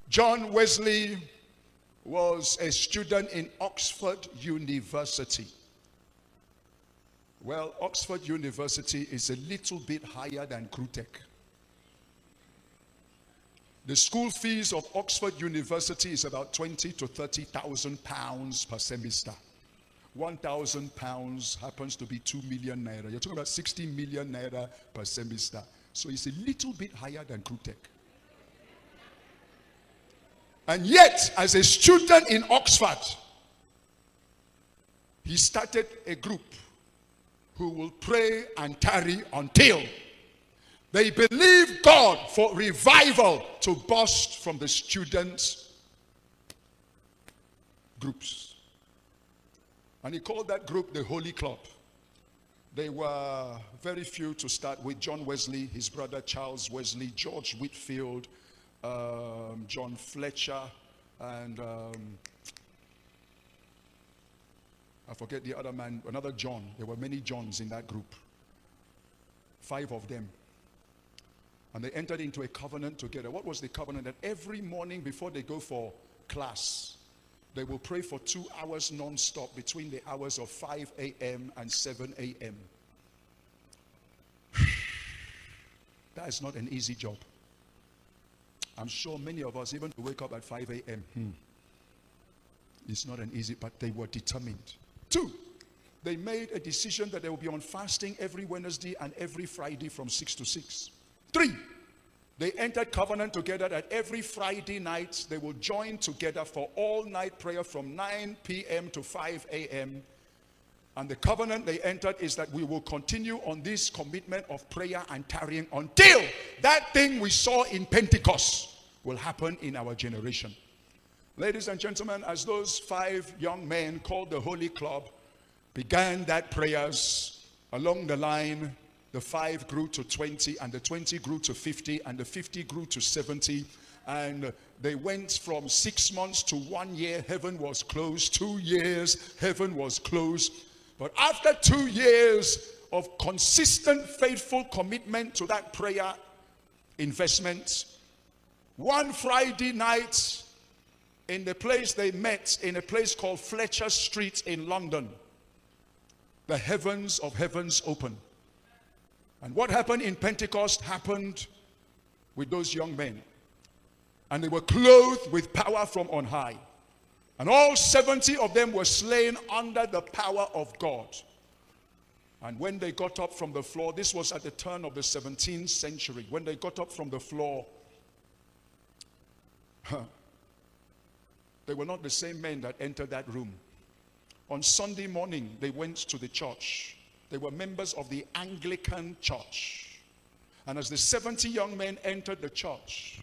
John Wesley was a student in Oxford University. Well, Oxford University is a little bit higher than Crutech. The school fees of Oxford University is about 20 to 30,000 pounds per semester. 1,000 pounds happens to be 2 million naira. You're talking about 60 million naira per semester. So it's a little bit higher than Crutech. And yet, as a student in Oxford, he started a group who will pray and tarry until they believe God for revival to burst from the students' groups. And he called that group the Holy Club. They were very few to start with: John Wesley, his brother Charles Wesley, George Whitefield, John Fletcher, and I forget the other man, another John. There were many Johns in that group. 5 of them. And they entered into a covenant together. What was the covenant? That every morning before they go for class, they will pray for 2 hours non-stop between the hours of 5 a.m. and 7 a.m. That is not an easy job. I'm sure many of us, even to wake up at 5 a.m., it's not an easy, but they were determined. 2, they made a decision that they will be on fasting every Wednesday and every Friday from 6 to 6. 3, they entered covenant together that every Friday night they will join together for all-night prayer from 9 p.m. to 5 a.m. And the covenant they entered is that we will continue on this commitment of prayer and tarrying until that thing we saw in Pentecost will happen in our generation. Ladies and gentlemen, as those 5 young men called the Holy Club began that prayers, along the line, the 5 grew to 20, and the 20 grew to 50, and the 50 grew to 70, and they went from 6 months to 1 year. Heaven was closed. 2 years, heaven was closed. But after 2 years of consistent, faithful commitment to that prayer investment, one Friday night, in the place they met, in a place called Fletcher Street in London, the heavens of heavens opened. And what happened in Pentecost happened with those young men. And they were clothed with power from on high. And all 70 of them were slain under the power of God. And when they got up from the floor, this was at the turn of the 17th century. When they got up from the floor, they were not the same men that entered that room. On Sunday morning, they went to the church. They were members of the Anglican church. And as the 70 young men entered the church,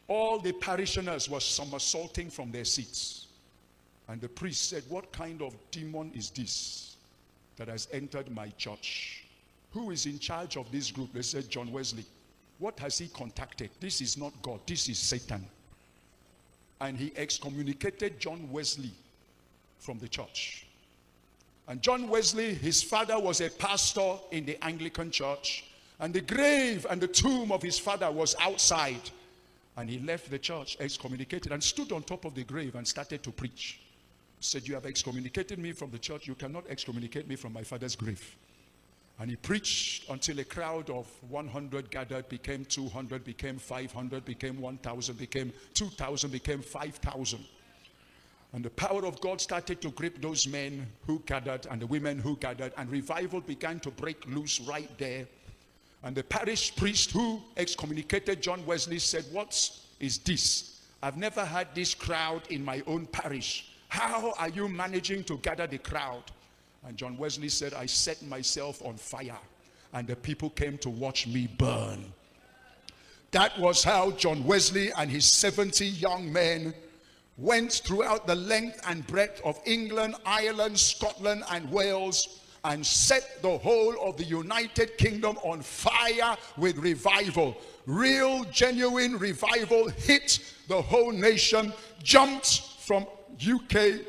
all the parishioners were somersaulting from their seats. And the priest said, "What kind of demon is this that has entered my church? Who is in charge of this group?" They said, "John Wesley." "What has he contacted? This is not God, this is Satan." And he excommunicated John Wesley from the church. And John Wesley, his father was a pastor in the Anglican church, and the grave and the tomb of his father was outside. And he left the church excommunicated and stood on top of the grave and started to preach. He said, "You have excommunicated me from the church. You cannot excommunicate me from my father's grave." And he preached until a crowd of 100 gathered, became 200, became 500, became 1,000, became 2,000, became 5,000. And the power of God started to grip those men who gathered and the women who gathered, and revival began to break loose right there. And the parish priest who excommunicated John Wesley said, "What is this? I've never had this crowd in my own parish. How are you managing to gather the crowd?" And John Wesley said, "I set myself on fire, and the people came to watch me burn." That was how John Wesley and his 70 young men went throughout the length and breadth of England, Ireland, Scotland, and Wales, and set the whole of the United Kingdom on fire with revival. Real, genuine revival hit the whole nation, jumped from UK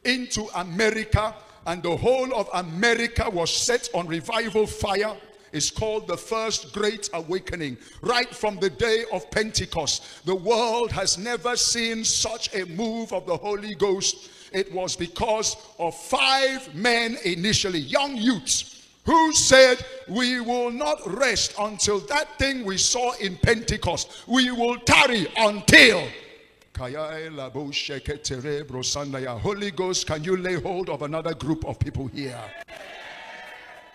into America, and the whole of America was set on revival fire. It's called the First Great Awakening. Right from the day of Pentecost, the world has never seen such a move of the Holy Ghost. It was because of 5 men initially, young youths, who said, we will not rest until that thing we saw in Pentecost. We will tarry until. Holy Ghost, can you lay hold of another group of people here?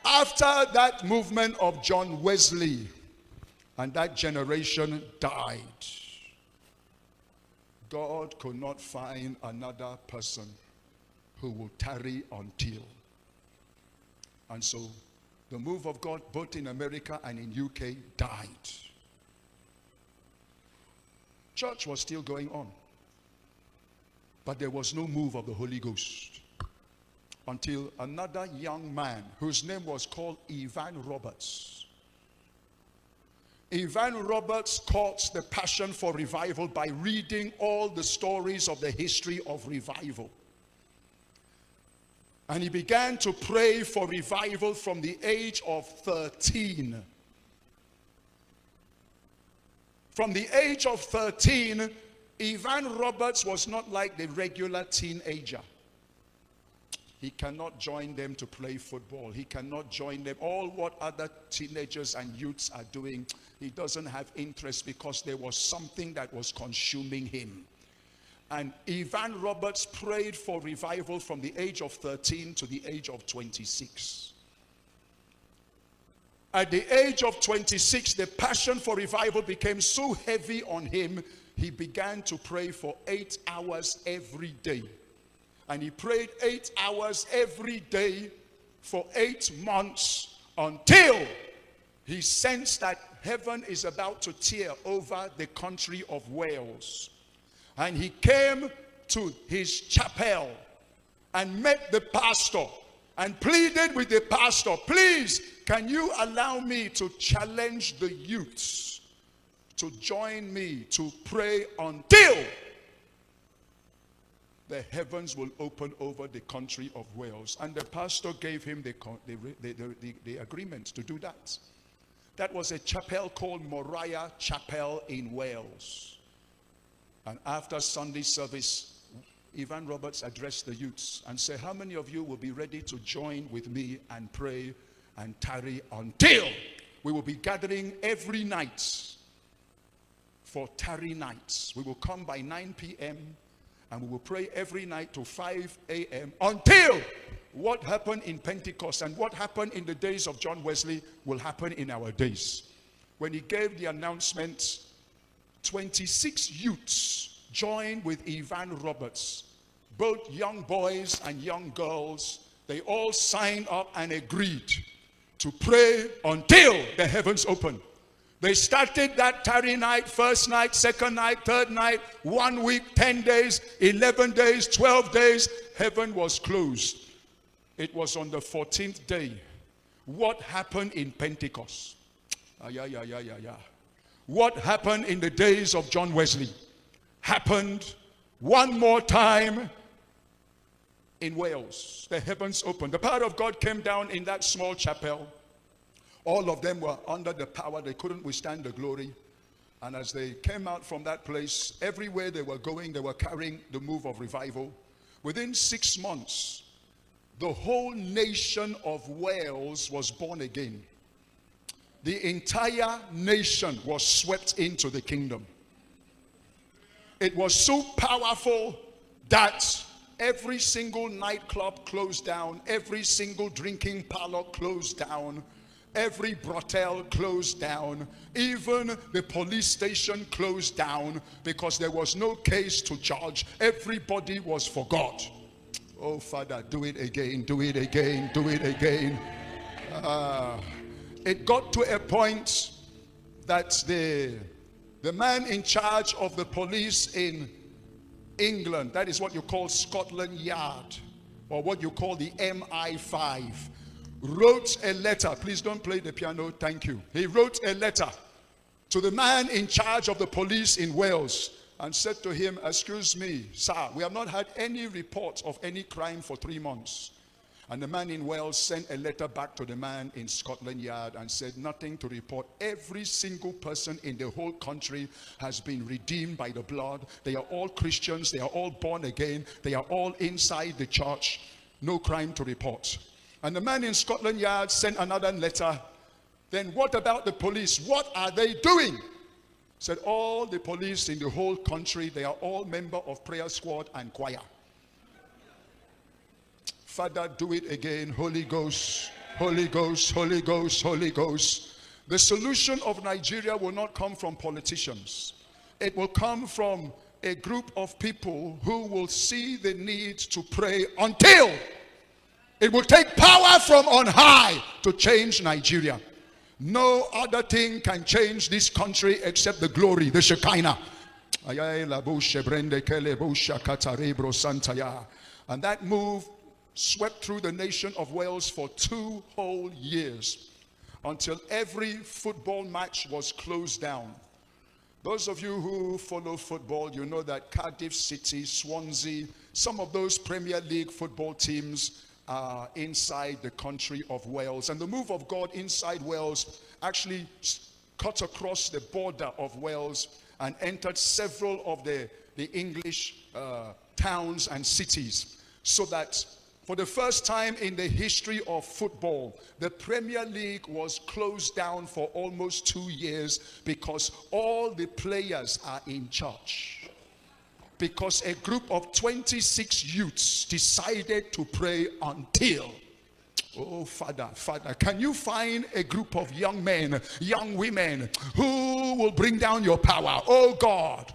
After that movement of John Wesley, and that generation died, God could not find another person who will tarry until. And so the move of God both in America and in UK died. Church was still going on, but there was no move of the Holy Ghost until another young man whose name was called Evan Roberts. Evan Roberts caught the passion for revival by reading all the stories of the history of revival. And he began to pray for revival from the age of 13. From the age of 13, Evan Roberts was not like the regular teenager. He cannot join them to play football. He cannot join them. All what other teenagers and youths are doing, he doesn't have interest, because there was something that was consuming him. And Evan Roberts prayed for revival from the age of 13 to the age of 26. At the age of 26, the passion for revival became so heavy on him, he began to pray for 8 hours every day. And he prayed 8 hours every day for 8 months, until he sensed that heaven is about to tear over the country of Wales. And he came to his chapel and met the pastor and pleaded with the pastor, please, can you allow me to challenge the youths to join me to pray until the heavens will open over the country of Wales. And the pastor gave him the agreement to do that. That was a chapel called Moriah Chapel in Wales. And after Sunday service, Evan Roberts addressed the youths and said, how many of you will be ready to join with me and pray and tarry until? We will be gathering every night for tarry nights. We will come by 9 p.m. and we will pray every night to 5 a.m. until what happened in Pentecost and what happened in the days of John Wesley will happen in our days. When he gave the announcement, 26 youths joined with Evan Roberts, both young boys and young girls. They all signed up and agreed to pray until the heavens open. They started that tarry night, first night, second night, third night, 1 week, 10 days, 11 days, 12 days. Heaven was closed. It was on the 14th day. What happened in Pentecost? What happened in the days of John Wesley happened one more time in Wales. The heavens opened. The power of God came down in that small chapel. All of them were under the power. They couldn't withstand the glory. And as they came out from that place, everywhere they were going, they were carrying the move of revival. Within 6 months, the whole nation of Wales was born again. The entire nation was swept into the kingdom. It was so powerful that every single nightclub closed down, every single drinking parlor closed down, every brothel closed down, even the police station closed down, because there was no case to charge. Everybody was for God. Oh, Father, do it again, do it again, do it again. It got to a point that the man in charge of the police in England, that is what you call Scotland Yard, or what you call the MI5, wrote a letter. Please don't play the piano, thank you. He wrote a letter to the man in charge of the police in Wales and said to him, excuse me, sir, we have not had any report of any crime for 3 months. And the man in Wales sent a letter back to the man in Scotland Yard and said, nothing to report. Every single person in the whole country has been redeemed by the blood. They are all Christians. They are all born again. They are all inside the church. No crime to report. And the man in Scotland Yard sent another letter. Then what about the police? What are they doing? Said all the police in the whole country, they are all member of prayer squad and choir. Father, do it again. Holy Ghost, Holy Ghost, Holy Ghost, Holy Ghost. The solution of Nigeria will not come from politicians. It will come from a group of people who will see the need to pray until it will take power from on high to change Nigeria. No other thing can change this country except the glory, the Shekinah. And that move swept through the nation of Wales for 2 whole years until every football match was closed down. Those of you who follow football, you know that Cardiff City, Swansea, some of those Premier League football teams are inside the country of Wales. And the move of God inside Wales actually cut across the border of Wales and entered several of the English towns and cities, so that for the first time in the history of football, the Premier League was closed down for almost 2 years because all the players are in church. Because a group of 26 youths decided to pray until, oh Father, Father, can you find a group of young men, young women who will bring down your power, oh God?